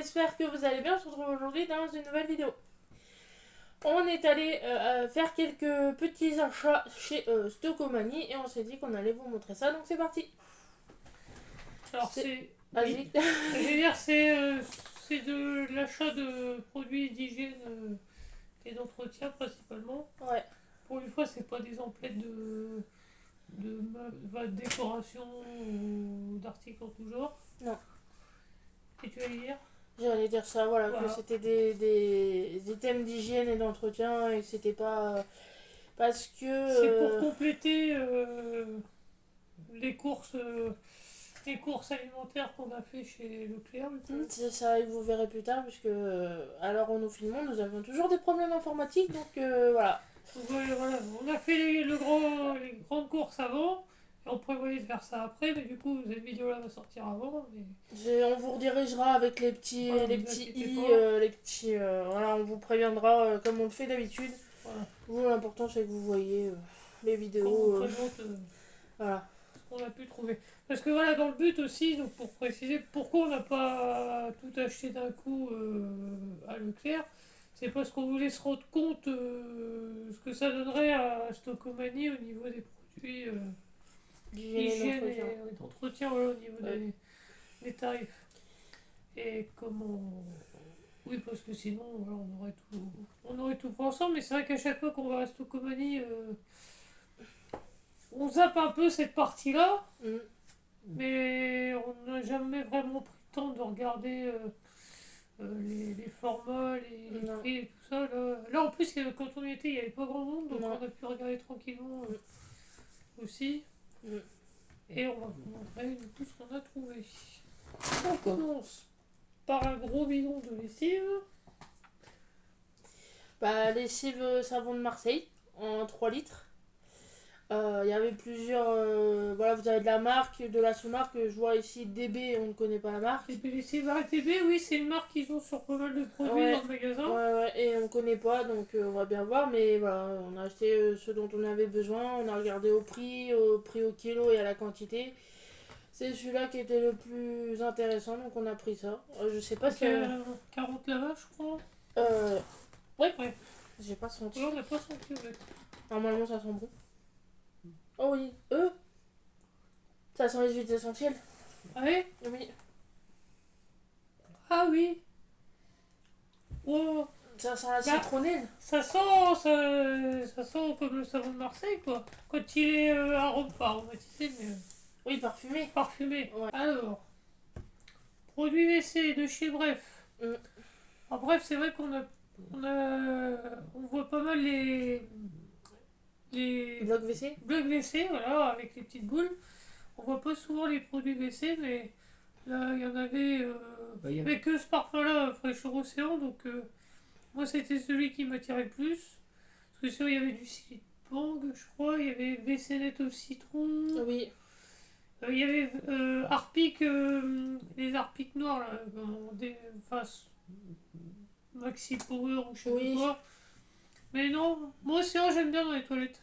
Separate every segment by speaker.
Speaker 1: j'espère que vous allez bien. On se retrouve aujourd'hui dans une nouvelle vidéo. On est allé faire quelques petits achats chez Stockomanie et on s'est dit qu'on allait vous montrer ça, donc c'est parti.
Speaker 2: Alors c'est...
Speaker 1: Vas-y.
Speaker 2: Je veux dire, c'est de l'achat de produits d'hygiène et d'entretien principalement.
Speaker 1: Ouais.
Speaker 2: Pour une fois, c'est pas des emplettes de décoration ou d'articles en tout genre.
Speaker 1: Non.
Speaker 2: Et tu vas dire
Speaker 1: J'allais dire ça, voilà,
Speaker 2: Voilà.
Speaker 1: que c'était des thèmes d'hygiène et d'entretien et que c'était pas... parce que...
Speaker 2: C'est pour compléter les courses... les courses alimentaires qu'on a fait chez Leclerc.
Speaker 1: C'est ça, et vous verrez plus tard, puisque à l'heure où nous filmons, nous avons toujours des problèmes informatiques, donc voilà.
Speaker 2: Voilà. On a fait les grandes courses avant, et on prévoyait de faire ça après, mais du coup, cette vidéo-là va sortir avant.
Speaker 1: On vous redirigera avec les petits,
Speaker 2: Voilà,
Speaker 1: les
Speaker 2: vous
Speaker 1: petits
Speaker 2: inquiétez
Speaker 1: i,
Speaker 2: pas.
Speaker 1: les petits, voilà, on vous préviendra comme on le fait d'habitude.
Speaker 2: Voilà.
Speaker 1: Vous, l'important c'est que vous voyez les
Speaker 2: Quand on
Speaker 1: vidéos,
Speaker 2: présente
Speaker 1: voilà.
Speaker 2: ce qu'on a pu trouver. Parce que voilà, dans le but aussi, donc pour préciser pourquoi on n'a pas tout acheté d'un coup à Leclerc, c'est parce qu'on voulait se rendre compte ce que ça donnerait à Stockomanie au niveau des produits
Speaker 1: D'hygiène et
Speaker 2: d'hygiène
Speaker 1: d'entretien.
Speaker 2: et d'entretien, voilà, au niveau
Speaker 1: Ouais.
Speaker 2: des tarifs. Et comment... Oui, parce que sinon, voilà, on aurait tout pris ensemble, mais c'est vrai qu'à chaque fois qu'on va à Stockomanie, on zappe un peu cette partie-là.
Speaker 1: Mm.
Speaker 2: Mais on n'a jamais vraiment pris le temps de regarder les formats, les
Speaker 1: Non.
Speaker 2: prix et tout ça. Là en plus, quand on y était, il n'y avait pas grand monde, donc
Speaker 1: Non.
Speaker 2: on a pu regarder tranquillement aussi.
Speaker 1: Mm.
Speaker 2: Et on va vous montrer tout ce qu'on a trouvé. On
Speaker 1: D'accord.
Speaker 2: commence par un gros bidon de lessive.
Speaker 1: Bah, lessive savon de Marseille en 3 litres. Il y avait plusieurs. Voilà, vous avez de la marque, de la sous-marque. Je vois ici DB, on ne connaît pas la marque.
Speaker 2: Et puis lessive ATB, oui, c'est une marque qu'ils ont sur pas mal de produits
Speaker 1: Ouais.
Speaker 2: dans le magasin.
Speaker 1: Ouais, et on connaît pas, donc on va bien voir. Mais voilà, on a acheté ce dont on avait besoin. On a regardé au prix au kilo et à la quantité. C'est celui-là qui était le plus intéressant, donc on a pris ça. Je sais pas si.
Speaker 2: 40 lavages, je crois.
Speaker 1: Ouais,
Speaker 2: Ouais.
Speaker 1: j'ai pas senti.
Speaker 2: Ouais, on n'a pas senti, ouais.
Speaker 1: Normalement, ça sent bon. Oh oui, ça sent les huiles essentielles.
Speaker 2: Ah ouais?
Speaker 1: Oui.
Speaker 2: Ah oui. Wow.
Speaker 1: Ça sent la
Speaker 2: Bah,
Speaker 1: citronnelle.
Speaker 2: ça sent comme le savon de Marseille, quoi. Quand il est pas aromatisé, mais
Speaker 1: Oui, parfumé.
Speaker 2: parfumé.
Speaker 1: Ouais.
Speaker 2: Alors, produit WC de chez Bref.
Speaker 1: Mm.
Speaker 2: Alors, Bref, c'est vrai on voit pas mal les
Speaker 1: Bloc WC.
Speaker 2: blocs WC, voilà, avec les petites boules. On voit pas souvent les produits WC, mais là, il y en avait. Il y avait que ce parfum-là, fraîcheur océan, donc moi, c'était celui qui m'attirait le plus. Parce que sinon, il y avait du Bang, je crois, il y avait WC Net au citron,
Speaker 1: Oui.
Speaker 2: il y avait Harpic, les Harpic noirs, là, enfin, Maxi Power ou je sais
Speaker 1: Oui.
Speaker 2: pas quoi. Mais non, moi aussi, j'aime bien dans les toilettes.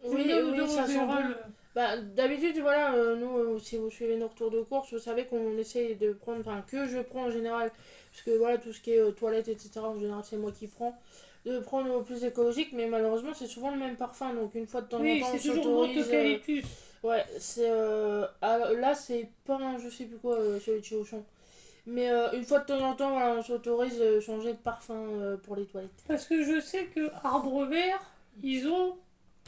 Speaker 2: J'aime
Speaker 1: Oui,
Speaker 2: bien
Speaker 1: oui,
Speaker 2: l'odeur
Speaker 1: ça
Speaker 2: en
Speaker 1: sent
Speaker 2: général.
Speaker 1: bon. Bah, d'habitude, voilà, nous, si vous suivez nos retours de course, vous savez qu'on essaye de prendre, enfin, que je prends en général, parce que voilà, tout ce qui est toilette, etc., en général, c'est moi qui prends, de prendre au plus écologique, mais malheureusement, c'est souvent le même parfum, donc une fois de temps en
Speaker 2: Oui,
Speaker 1: temps, on
Speaker 2: c'est toujours menthe
Speaker 1: s'autorise.
Speaker 2: eucalyptus.
Speaker 1: Ouais, c'est. Là, c'est pas un, je sais plus quoi, celui de chez Auchan. Mais une fois de temps en temps, voilà, on s'autorise changer de parfum pour les toilettes.
Speaker 2: Parce que je sais que Arbre Vert, ils ont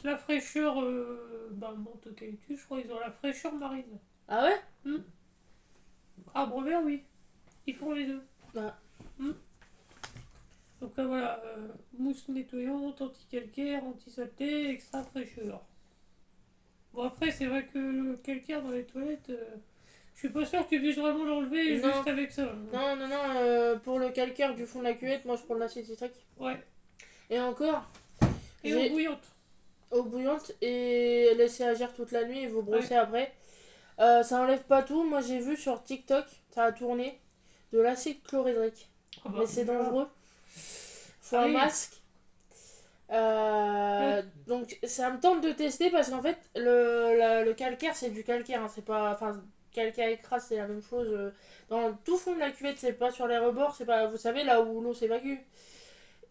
Speaker 2: la fraîcheur, menthe eucalyptus, je crois, ils ont la fraîcheur marine.
Speaker 1: Ah ouais?
Speaker 2: Arbre Vert, oui. Ils font les deux.
Speaker 1: Ah.
Speaker 2: Donc là, voilà, mousse nettoyante, anti-calcaire, anti-saleté, extra fraîcheur. Bon, après, c'est vrai que le calcaire dans les toilettes, je suis pas sûr que tu puisses vraiment l'enlever
Speaker 1: Non.
Speaker 2: juste avec ça.
Speaker 1: Non, pour le calcaire du fond de la cuvette, moi je prends de l'acide citrique.
Speaker 2: Ouais.
Speaker 1: Et encore,
Speaker 2: Et eau bouillante.
Speaker 1: eau bouillante et laisser agir toute la nuit et vous brossez
Speaker 2: Ouais.
Speaker 1: après. Ça enlève pas tout. Moi j'ai vu sur TikTok, ça a tourné, de l'acide chlorhydrique.
Speaker 2: Ah bah,
Speaker 1: Mais c'est
Speaker 2: voilà.
Speaker 1: dangereux. Faut
Speaker 2: Ah
Speaker 1: un
Speaker 2: oui.
Speaker 1: masque. Donc ça me tente de tester parce qu'en fait le calcaire c'est du calcaire, hein, c'est pas, enfin quelqu'un écrase, c'est la même chose. Dans le tout fond de la cuvette, c'est pas sur les rebords, c'est pas, vous savez, là où l'eau s'évacue.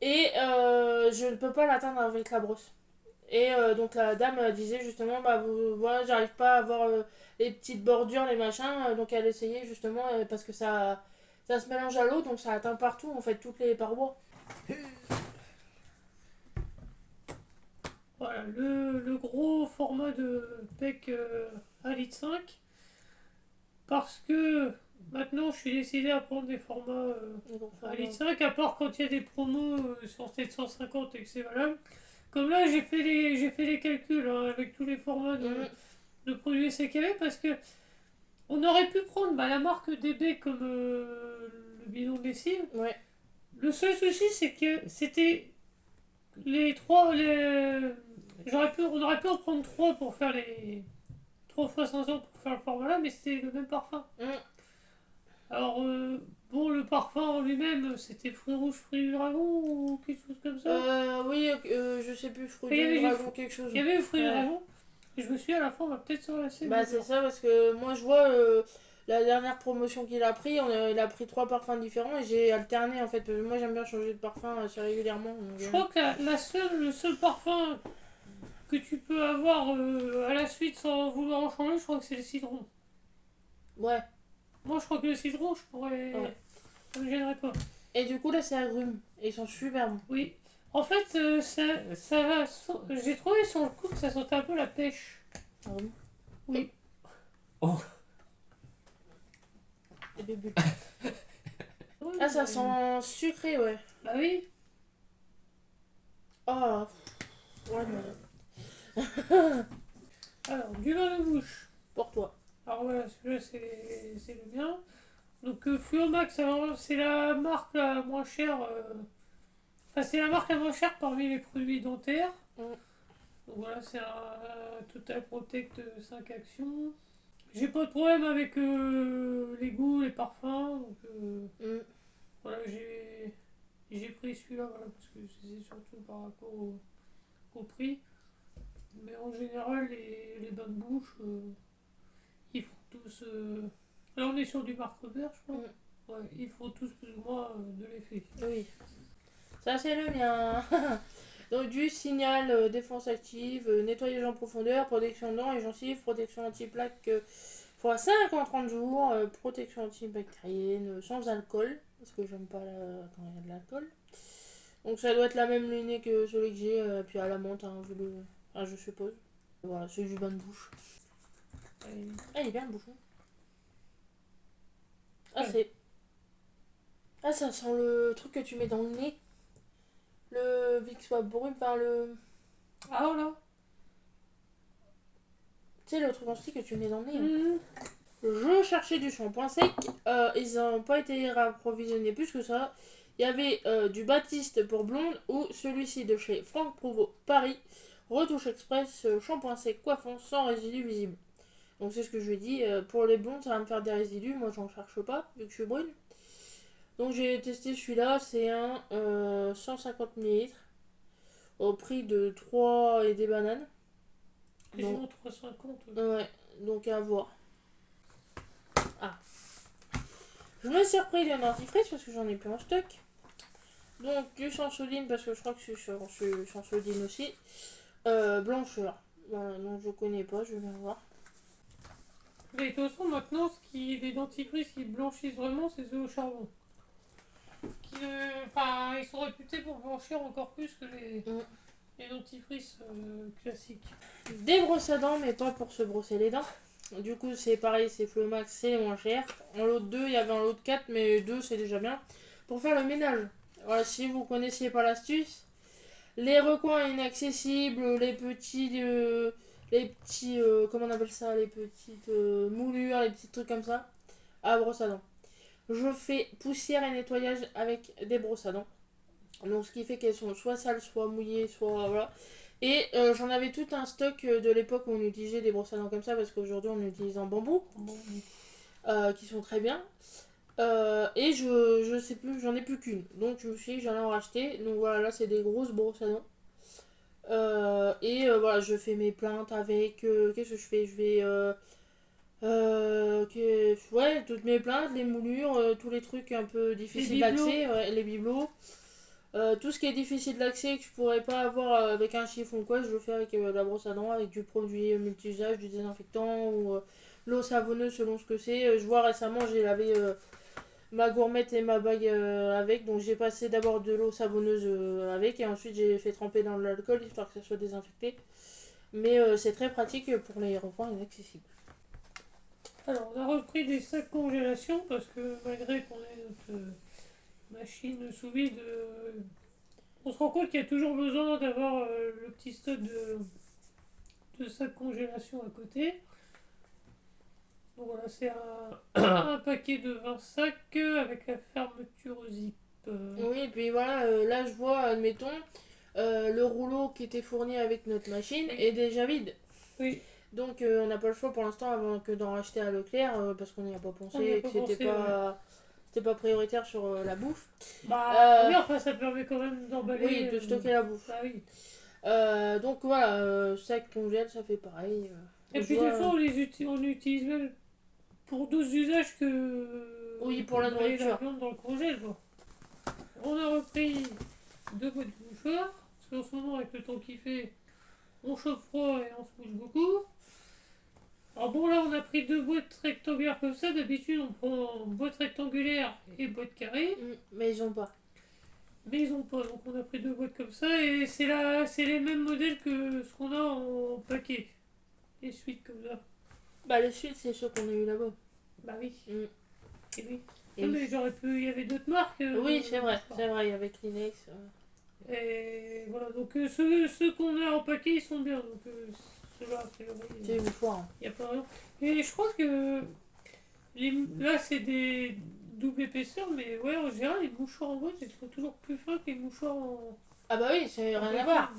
Speaker 1: Et je ne peux pas l'atteindre avec la brosse. Et donc la dame disait justement, bah voilà, j'arrive pas à avoir les petites bordures, les machins. Donc elle essayait justement, parce que ça se mélange à l'eau, donc ça atteint partout, en fait, toutes les parois.
Speaker 2: Voilà, le gros format de PEC 1,5 litre. Parce que maintenant, je suis décidé à prendre des formats 1,5 litre, à part quand il y a des promos sur 750 et que c'est valable. Comme là, j'ai fait les calculs hein, avec tous les formats de produits essais qu'il y avait, parce que on aurait pu prendre la marque DB comme le bidon de lessive.
Speaker 1: Ouais.
Speaker 2: Le seul souci, c'est que c'était les trois. On aurait pu en prendre trois pour faire les 3 fois 500 pour faire le format là, mais c'était le même parfum. Alors, bon, le parfum en lui-même, c'était fruits rouges, fruits du dragon ou quelque chose comme ça.
Speaker 1: Oui, je sais plus, fruit
Speaker 2: Il y avait
Speaker 1: du
Speaker 2: du
Speaker 1: dragon, quelque chose.
Speaker 2: Il y avait le fruit du
Speaker 1: Ouais.
Speaker 2: dragon. Et je me suis dit, à la fin, on va peut-être se relâcher.
Speaker 1: Bah c'est ça, parce que moi je vois la dernière promotion qu'il a pris, il a pris 3 parfums différents et j'ai alterné en fait. Parce que moi j'aime bien changer de parfum assez régulièrement. Donc,
Speaker 2: Je crois que le seul parfum que tu peux avoir à la suite sans vouloir en changer, je crois que c'est le citron.
Speaker 1: Ouais.
Speaker 2: Moi, je crois que le citron, je pourrais.
Speaker 1: Ouais.
Speaker 2: Ça me gênerait pas.
Speaker 1: Et du coup là c'est agrumes. Et ils sont super bons.
Speaker 2: Oui. En fait, ça va. J'ai trouvé sur le coup que ça sentait un peu la pêche.
Speaker 1: Agrumes.
Speaker 2: Oui.
Speaker 3: Oh.
Speaker 1: Et des bulles.
Speaker 2: Ouais,
Speaker 1: Ah ça
Speaker 2: mais-
Speaker 1: sent sucré, ouais.
Speaker 2: Bah oui.
Speaker 1: Oh. Ouais, mais...
Speaker 2: Alors, du vin de bouche.
Speaker 1: Pour toi.
Speaker 2: Alors voilà, celui-là, c'est le mien. Donc, Fluomax, alors, c'est la marque la moins chère. Enfin, c'est la marque la moins chère parmi les produits dentaires. Donc voilà, c'est un Total Protect 5 actions. J'ai pas de problème avec les goûts, les parfums. Donc voilà, j'ai pris celui-là voilà, parce que c'est surtout par rapport au prix. Mais en général, les bains de bouche, ils font tous. Là, on est sur du Marc Robert, je crois. Ouais, ils font tous plus ou moins de l'effet.
Speaker 1: Oui. Ça c'est le mien. Donc du signal défense active, nettoyage en profondeur, protection dents et gencives, protection anti-plaque x 5 en 30 jours, protection antibactérienne sans alcool, parce que j'aime pas quand il y a de l'alcool. Donc ça doit être la même lignée que celui que j'ai, puis à la menthe, hein, je suppose. Voilà, c'est du bain de bouche. Ah, il est bien le bouchon. Ah, c'est... Ah, ça sent le truc que tu mets dans le nez. Le Vicks Vaporub, enfin le...
Speaker 2: Ah voilà.
Speaker 1: Tu sais, le truc en stick que tu mets dans le nez.
Speaker 2: Mhm.
Speaker 1: Je cherchais du shampoing sec. Ils n'ont pas été approvisionnés plus que ça. Il y avait du Baptiste pour blonde ou celui-ci de chez Franck Provo Paris. Retouche express, shampoing sec coiffant sans résidus visibles. Donc c'est ce que je lui ai dit. Pour les blondes, ça va me faire des résidus. Moi, j'en cherche pas, vu que je suis brune. Donc j'ai testé celui-là. C'est un 150 ml au prix de 3 et des bananes.
Speaker 2: Quasiment 3,50.
Speaker 1: Ouais, donc à voir. Ah. Je me suis repris du dentifrice parce que j'en ai plus en stock. Donc du Sensodyne parce que je crois que je suis sur Sensodyne aussi. Blancheur. Voilà, donc je connais pas, je vais voir.
Speaker 2: Mais de toute façon, maintenant, les dentifrices qui blanchissent vraiment, c'est ceux au charbon. Enfin, ils sont réputés pour blanchir encore plus que les dentifrices classiques.
Speaker 1: Des brosses à dents, mais pas pour se brosser les dents. Du coup, c'est pareil, c'est Flomax, c'est les moins cher. En lot de 2, il y avait un lot de 4, mais 2 c'est déjà bien. Pour faire le ménage. Voilà, si vous connaissiez pas l'astuce, les recoins inaccessibles, les petits, comment on appelle ça, les petites moulures, les petits trucs comme ça, à brosse à dents. Je fais poussière et nettoyage avec des brosses à dents. Donc ce qui fait qu'elles sont soit sales, soit mouillées, soit voilà. Et j'en avais tout un stock de l'époque où on utilisait des brosses à dents comme ça, parce qu'aujourd'hui on utilise en bambou, qui sont très bien. Et je sais plus, j'en ai plus qu'une. Donc je me suis dit que j'allais en racheter. Donc voilà, là c'est des grosses brosses à dents. Voilà, je fais mes plaintes avec. Qu'est-ce que je fais? Je vais Ouais, toutes mes plaintes, les moulures, tous les trucs un peu difficiles d'accès, ouais, les bibelots. Tout ce qui est difficile d'accès que je pourrais pas avoir avec un chiffon ou quoi, je le fais avec la brosse à dents, avec du produit multi-usage, du désinfectant ou l'eau savonneuse selon ce que c'est. Je vois récemment, j'ai lavé ma gourmette et ma bague avec, donc j'ai passé d'abord de l'eau savonneuse avec et ensuite j'ai fait tremper dans de l'alcool histoire que ça soit désinfecté. Mais c'est très pratique pour les repas inaccessibles.
Speaker 2: Alors, on a repris des sacs congélation parce que malgré qu'on ait notre machine sous vide, on se rend compte qu'il y a toujours besoin d'avoir le petit stock de sacs congélation à côté. Donc voilà, c'est un paquet de 20 sacs avec la fermeture zip.
Speaker 1: Oui, et puis voilà, là je vois, admettons, le rouleau qui était fourni avec notre machine est déjà vide.
Speaker 2: Oui.
Speaker 1: Donc on n'a pas le choix pour l'instant avant que d'en racheter à Leclerc parce qu'on n'y a pas pensé et que c'était pas prioritaire sur la bouffe.
Speaker 2: Bah oui, enfin ça permet quand même d'emballer.
Speaker 1: Oui, de stocker la bouffe.
Speaker 2: Bah oui.
Speaker 1: Donc voilà, sac congèle, ça fait pareil.
Speaker 2: Et puis des fois on utilise même pour d'autres usages que.
Speaker 1: Oui, pour la nourriture.
Speaker 2: La viande dans le congèle quoi. On a repris 2 boîtes de mouchoirs, parce qu'en ce moment avec le temps qu'il fait, on chauffe froid et on se mouche beaucoup. Alors bon là on a pris 2 boîtes rectangulaires comme ça, d'habitude on prend boîte rectangulaire et boîte carrée.
Speaker 1: Mais ils ont pas.
Speaker 2: Mais ils ont pas, donc on a pris 2 boîtes comme ça et c'est les mêmes modèles que ce qu'on a en paquet. Les suites comme ça.
Speaker 1: Bah les suites c'est ceux qu'on a eu là-bas.
Speaker 2: Bah oui. Et oui.
Speaker 1: Et
Speaker 2: non, mais j'aurais pu, il y avait d'autres marques.
Speaker 1: Oui c'est vrai, il y avait Kleenex.
Speaker 2: Et voilà, donc ceux qu'on a en paquet ils sont bien, donc ceux-là a priori.
Speaker 1: C'est des mouchoirs.
Speaker 2: Il n'y a pas rien. Et je crois que là c'est des double épaisseur, mais ouais en général les mouchoirs en boîte je les trouve toujours plus fins que les mouchoirs en.
Speaker 1: Ah bah oui, c'est rien à voir.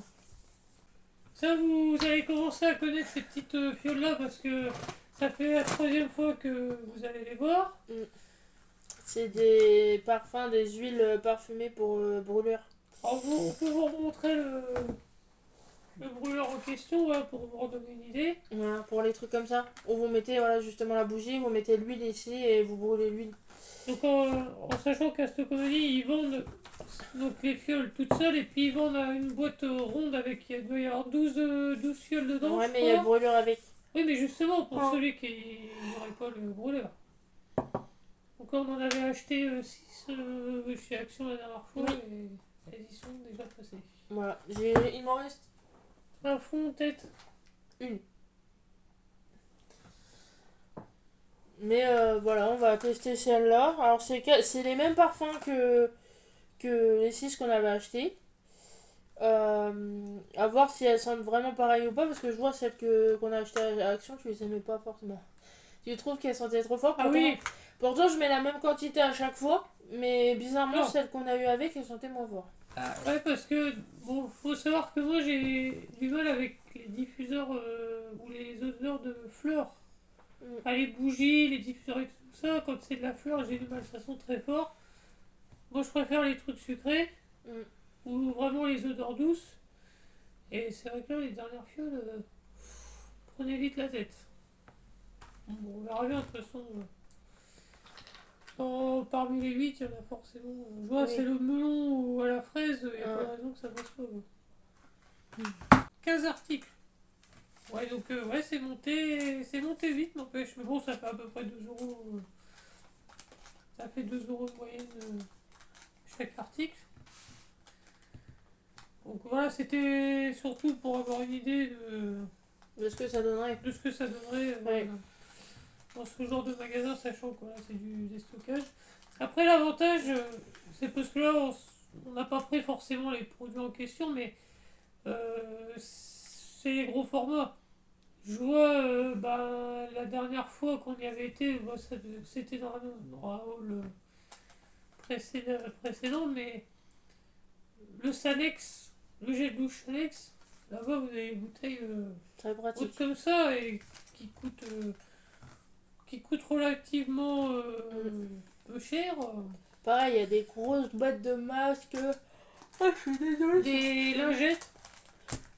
Speaker 2: Ça vous allez commencer à connaître ces petites fioles là parce que ça fait la 3e fois que vous allez les voir.
Speaker 1: C'est des parfums, des huiles parfumées pour brûleurs.
Speaker 2: Alors on peut vous remontrer le brûleur en question voilà, pour vous redonner une idée.
Speaker 1: Voilà, pour les trucs comme ça. Où vous mettez voilà, justement la bougie, vous mettez l'huile ici et vous brûlez l'huile.
Speaker 2: Donc en sachant qu'à Stockholm ils vendent donc les fioles toutes seules et puis ils vendent une boîte ronde avec, il doit y avoir 12 fioles dedans.
Speaker 1: Ouais, mais il y a le brûleur avec.
Speaker 2: Oui, mais justement pour celui qui n'aurait pas le brûleur. Donc là on en avait acheté 6 chez Action la dernière fois et elles y sont déjà passées.
Speaker 1: Voilà, il m'en reste
Speaker 2: un fond tête.
Speaker 1: Une. Mais voilà, on va tester celle-là. Alors c'est les mêmes parfums que les 6 qu'on avait achetés. À voir si elles sentent vraiment pareil ou pas, parce que je vois celles qu'on a achetées à Action, tu les aimais pas forcément. Tu trouves qu'elles sentaient trop fort?
Speaker 2: Ah oui.
Speaker 1: Pourtant je mets la même quantité à chaque fois, mais bizarrement celles qu'on a eu avec, elles sentaient moins fort.
Speaker 2: Ah, ouais, parce que bon, faut savoir que moi j'ai du mal avec les diffuseurs ou les odeurs de fleurs. Les bougies, les diffuseurs et tout ça, quand c'est de la fleur, j'ai du mal, ça sent très fort. Moi je préfère les trucs sucrés ou vraiment les odeurs douces. Et c'est vrai que là, les dernières fioles, prenez vite la tête. Bon, on verra bien de toute façon. Parmi les 8, il y en a forcément. Je vois, c'est le melon ou à la fraise, il n'y a pas de raison que ça passe pas. 15 articles. Ouais, donc ouais, c'est monté vite, n'empêche. Mais bon, ça fait à peu près 2 euros. Ça fait 2 euros de moyenne chaque article. Donc voilà, c'était surtout pour avoir une idée
Speaker 1: de ce que ça donnerait.
Speaker 2: De ce que ça donnerait dans ce genre de magasin, sachant que c'est du déstockage. Après, l'avantage, c'est parce que là, on n'a pas pris forcément les produits en question, mais c'est les gros formats. Je vois, la dernière fois qu'on y avait été, c'était dans un hall précédent, mais le Sanex, le gel douche Sanex, là-bas vous avez des bouteilles
Speaker 1: très pratiques
Speaker 2: comme ça et qui coûtent relativement peu cher.
Speaker 1: Pareil, il y a des grosses boîtes de masques. Ah, je suis désolée.
Speaker 2: Des lingettes.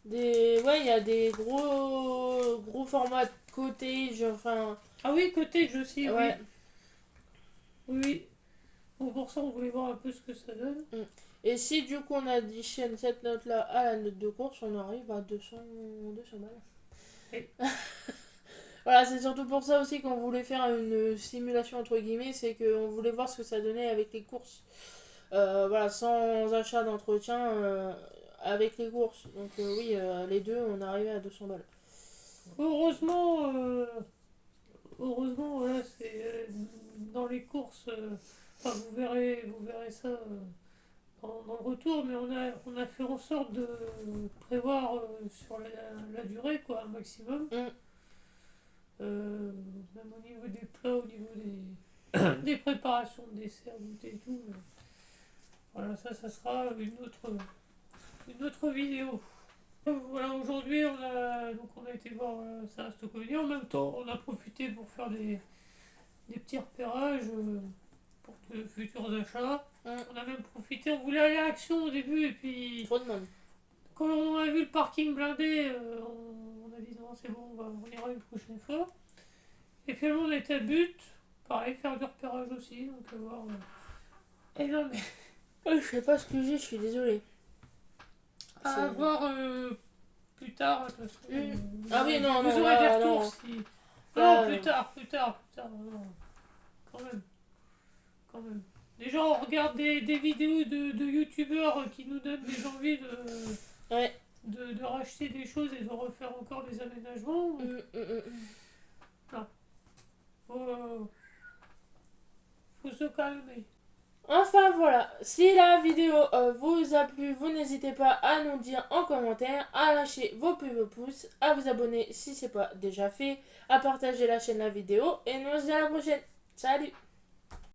Speaker 1: Ouais, il y a des gros formats cottage, enfin,
Speaker 2: Ah oui, cottage aussi, oui.
Speaker 1: ouais.
Speaker 2: Oui, oui. Donc pour ça, on voulait voir un peu ce que ça donne.
Speaker 1: Et si du coup on additionne cette note-là à la note de course, on arrive à 200 balles.
Speaker 2: Oui.
Speaker 1: Voilà, c'est surtout pour ça aussi qu'on voulait faire une simulation entre guillemets, c'est qu'on voulait voir ce que ça donnait avec les courses. Voilà, sans achat d'entretien avec les courses. Donc oui, les deux, on arrivait à 200 balles.
Speaker 2: Heureusement, voilà, c'est dans les courses. Enfin, vous verrez ça dans le retour, mais on a fait en sorte de prévoir sur la durée, quoi, un maximum. Même au niveau des plats, au niveau des préparations de dessert, goûter et tout. Voilà, ça sera une autre vidéo. Voilà, aujourd'hui, on a été voir ça à Stockholm. En même temps, on a profité pour faire des petits repérages pour de futurs achats. On a même profité, on voulait aller à Action au début, et puis
Speaker 1: Trop de monde.
Speaker 2: quand on a vu le parking blindé, on a dit non, c'est bon, on ira une prochaine fois. Et finalement, on était à but, pareil, faire du repérage aussi, donc voir. Et non, mais
Speaker 1: Je sais pas ce que j'ai, je suis désolée.
Speaker 2: à voir plus tard, parce que
Speaker 1: Ah oui, non,
Speaker 2: vous
Speaker 1: non,
Speaker 2: aurez des
Speaker 1: là,
Speaker 2: retours
Speaker 1: non.
Speaker 2: si.
Speaker 1: Là,
Speaker 2: Non, plus tard, non. Quand même, quand même. Déjà, on regarde des vidéos de youtubeurs qui nous donnent des envies
Speaker 1: Ouais.
Speaker 2: de racheter des choses et de refaire encore des aménagements. Non. Faut se calmer.
Speaker 1: Enfin voilà, si la vidéo vous a plu, vous n'hésitez pas à nous dire en commentaire, à lâcher vos plus beaux pouces, à vous abonner si c'est pas déjà fait, à partager la chaîne, la vidéo, et nous on se dit à la prochaine. Salut!